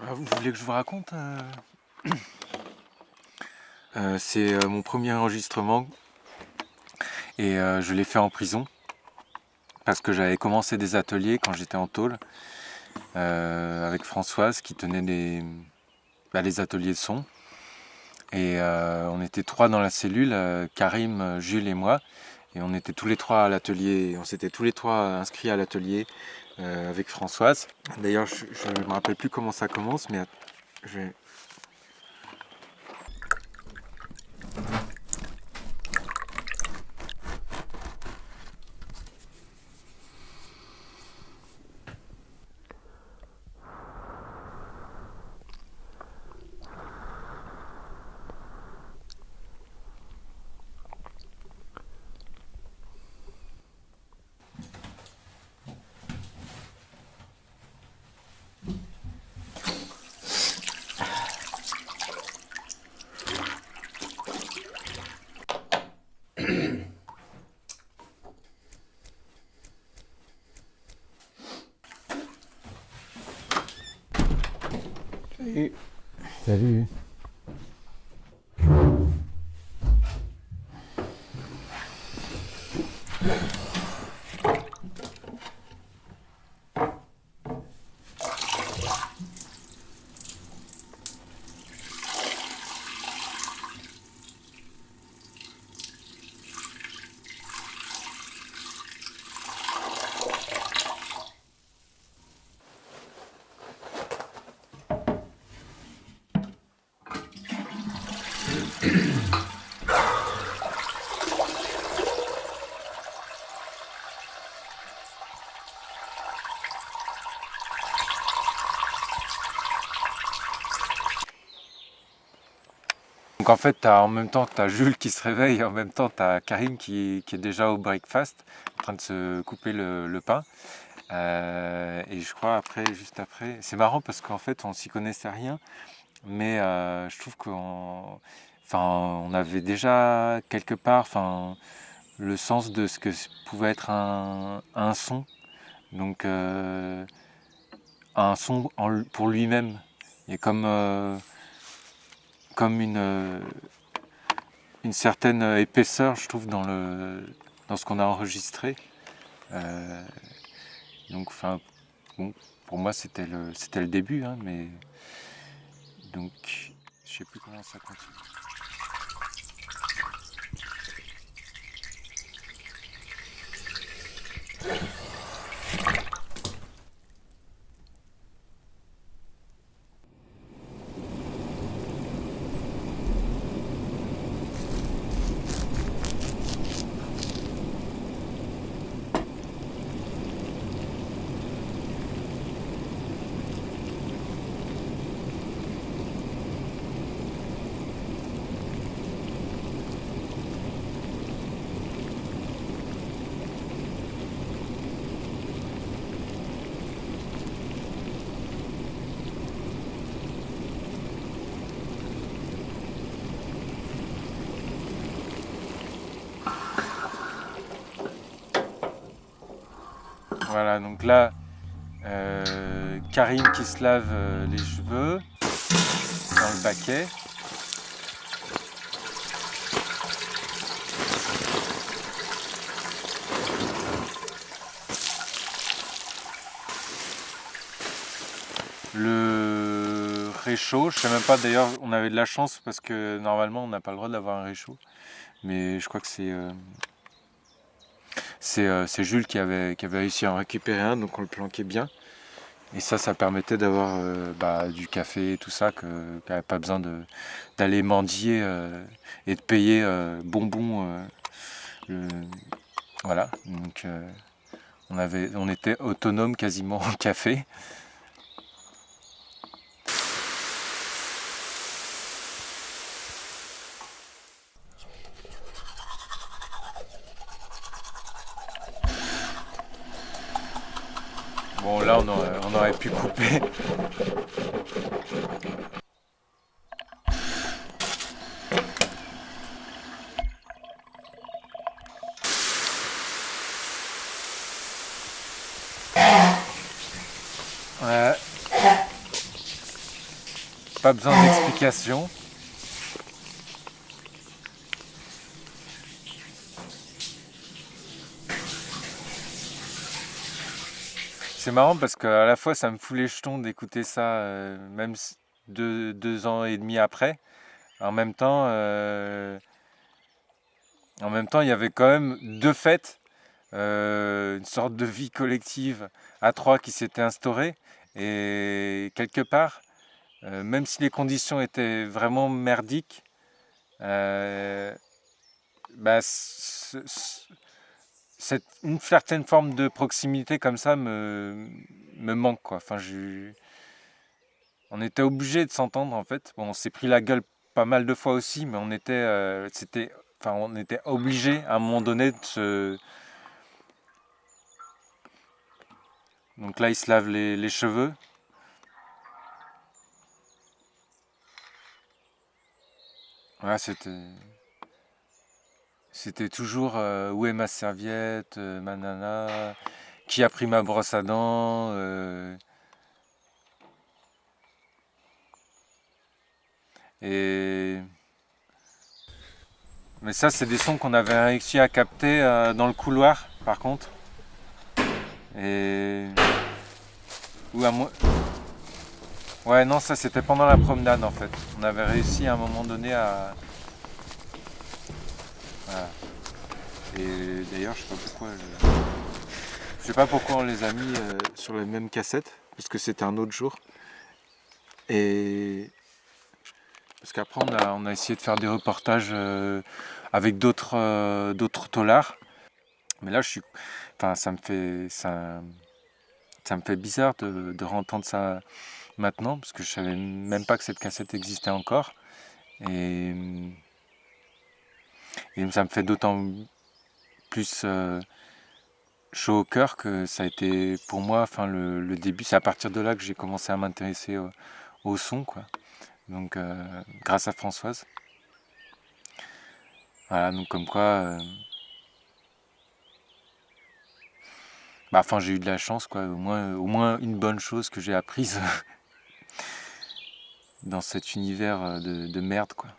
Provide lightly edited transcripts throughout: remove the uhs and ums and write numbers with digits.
Vous voulez que je vous raconte c'est mon premier enregistrement et je l'ai fait en prison parce que j'avais commencé des ateliers quand j'étais en tôle avec Françoise qui tenait les ateliers de son et on était 3 dans la cellule, Karim, Jules et moi, et on était tous les 3 à l'atelier, on s'était tous les 3 inscrits à l'atelier avec Françoise. D'ailleurs je ne me rappelle plus comment ça commence, mais je vais... Salut. Salut. Donc en fait, en même temps, tu as Jules qui se réveille et en même temps, tu as Karim qui est déjà au breakfast, en train de se couper le pain. Et je crois juste après, c'est marrant parce qu'en fait, on s'y connaissait rien, mais je trouve on avait déjà quelque part le sens de ce que pouvait être un son. Donc un son pour lui-même. Il y a comme une certaine épaisseur, je trouve, dans ce qu'on a enregistré. Donc, bon, pour moi, c'était le début, hein, mais donc, je sais plus comment ça continue. Voilà, donc là, Karim qui se lave les cheveux dans le baquet. Le réchaud, je sais même pas d'ailleurs, on avait de la chance parce que normalement on n'a pas le droit d'avoir un réchaud. Mais je crois que c'est Jules qui avait réussi à en récupérer un, donc on le planquait bien. Et ça permettait d'avoir du café et tout ça, qu'on n'avait pas besoin d'aller mendier et de payer bonbons. Voilà, donc on était autonome quasiment en café. Bon là on aurait pu couper. Ouais. Pas besoin d'explication. C'est marrant parce qu'à la fois ça me fout les jetons d'écouter ça, même 2 ans et demi après. En même temps, il y avait quand même deux fêtes, une sorte de vie collective à trois qui s'était instaurée. Et quelque part, même si les conditions étaient vraiment merdiques, euh, bah, une certaine forme de proximité comme ça me manque, quoi. Enfin, on était obligé de s'entendre en fait. Bon, on s'est pris la gueule pas mal de fois aussi, mais on était obligé à un moment donné de se. Donc là, il se lave les cheveux. Voilà, c'était toujours où est ma serviette, ma nana, qui a pris ma brosse à dents. Et mais ça, c'est des sons qu'on avait réussi à capter dans le couloir, par contre. Et ou à moi. Ouais, non, ça c'était pendant la promenade en fait. On avait réussi à un moment donné à. Voilà. Et d'ailleurs, je sais pas pourquoi on les a mis sur la même cassette, parce que c'était un autre jour. Et parce qu'après on a essayé de faire des reportages avec d'autres taulards. Mais là, enfin, ça me fait bizarre de entendre ça maintenant, parce que je savais même pas que cette cassette existait encore. Et, et ça me fait d'autant plus chaud au cœur que ça a été pour moi, enfin le début, c'est à partir de là que j'ai commencé à m'intéresser au son, quoi. Donc grâce à Françoise. Voilà, donc comme quoi, enfin j'ai eu de la chance, quoi. Au moins une bonne chose que j'ai apprise dans cet univers de merde, quoi.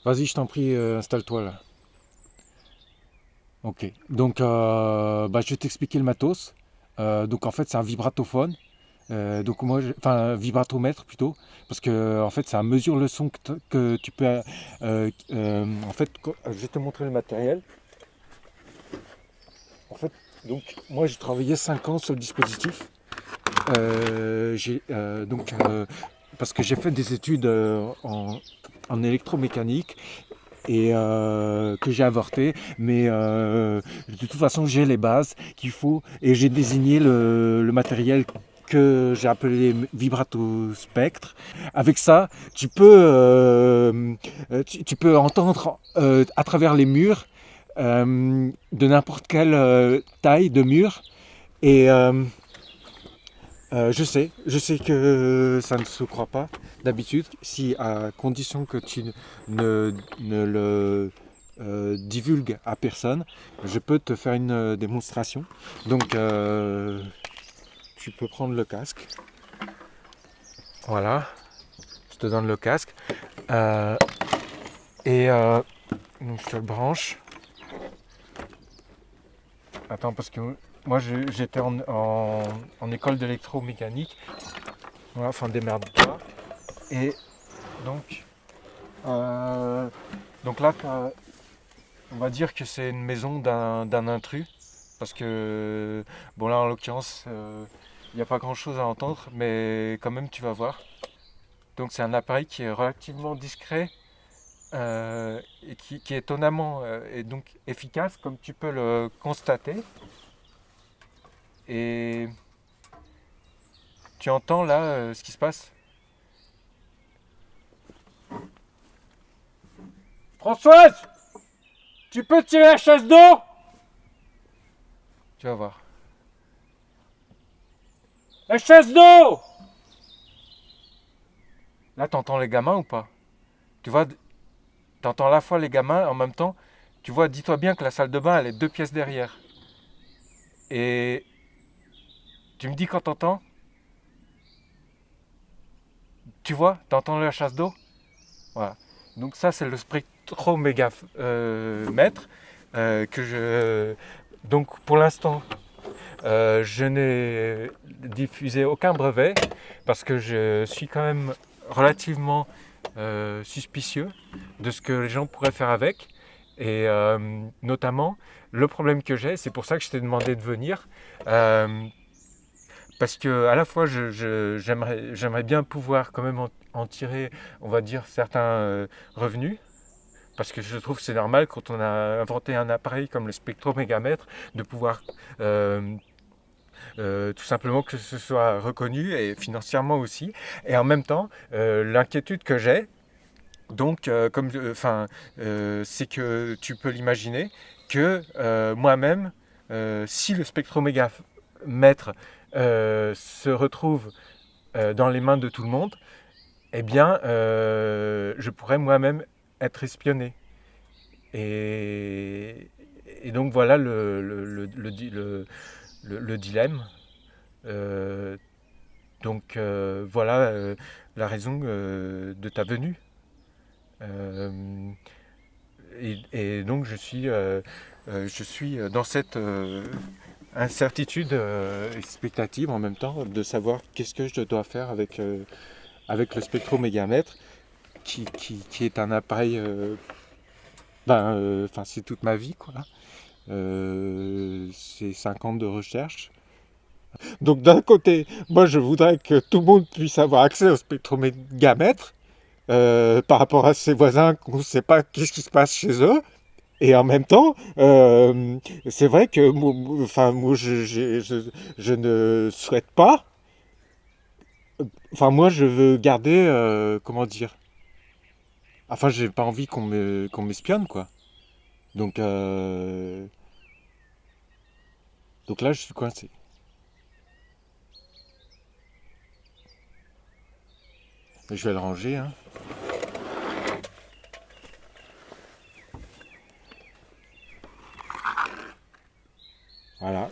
Vas-y, je t'en prie, installe-toi là. Ok, donc je vais t'expliquer le matos. Donc en fait c'est un vibratophone. Donc moi, enfin vibratomètre plutôt, parce que en fait ça mesure le son que tu peux. En fait, je vais te montrer le matériel. En fait, donc moi j'ai travaillé 5 ans sur le dispositif. Parce que j'ai fait des études en électromécanique et que j'ai avorté, mais de toute façon j'ai les bases qu'il faut et j'ai désigné le matériel que j'ai appelé vibrato spectre. Avec ça, tu peux entendre à travers les murs de n'importe quelle taille de mur et je sais que ça ne se croit pas d'habitude, si à condition que tu ne le divulgues à personne, je peux te faire une démonstration. Donc tu peux prendre le casque. Voilà, je te donne le casque. Euh, et donc je te le branche. Attends, parce que moi j'étais en école d'électromécanique. Voilà, enfin démerde-toi. Et donc Euh, donc là, on va dire que c'est une maison d'un intrus, parce que, bon là en l'occurrence, il n'y a pas grand-chose à entendre, mais quand même tu vas voir. Donc c'est un appareil qui est relativement discret et qui est étonnamment et donc efficace, comme tu peux le constater. Et tu entends là ce qui se passe. Françoise, tu peux tirer la chasse d'eau? Tu vas voir. La chasse d'eau! Là, t'entends les gamins ou pas? Tu vois, t'entends à la fois les gamins en même temps. Tu vois, dis-toi bien que la salle de bain, elle est 2 pièces derrière. Et tu me dis quand t'entends? Tu vois, t'entends la chasse d'eau? Voilà. Donc ça, c'est le spectromégafmètre que je... Donc pour l'instant, je n'ai diffusé aucun brevet parce que je suis quand même relativement suspicieux de ce que les gens pourraient faire avec. Et notamment, le problème que j'ai, c'est pour ça que je t'ai demandé de venir, parce que à la fois j'aimerais bien pouvoir quand même en tirer, on va dire, certains revenus, parce que je trouve que c'est normal quand on a inventé un appareil comme le spectromégamètre de pouvoir tout simplement que ce soit reconnu et financièrement aussi. Et en même temps, l'inquiétude que j'ai, donc, c'est que tu peux l'imaginer que moi-même, si le spectromégamètre se retrouve dans les mains de tout le monde, eh bien, je pourrais moi-même être espionné. Et, et donc voilà le dilemme. Euh, voilà la raison de ta venue. Euh, et donc je suis dans cette incertitude expectative en même temps de savoir qu'est-ce que je dois faire avec le spectromégamètre qui est un appareil, c'est toute ma vie quoi. C'est 5 ans de recherche. Donc d'un côté, moi je voudrais que tout le monde puisse avoir accès au spectromégamètre par rapport à ses voisins qu'on ne sait pas qu'est-ce qui se passe chez eux. Et en même temps, c'est vrai que moi je ne souhaite pas. Enfin, moi, je veux garder, comment dire. Enfin, j'ai pas envie qu'on m'espionne, quoi. Donc, donc là, je suis coincé. Je vais le ranger, hein. Voilà.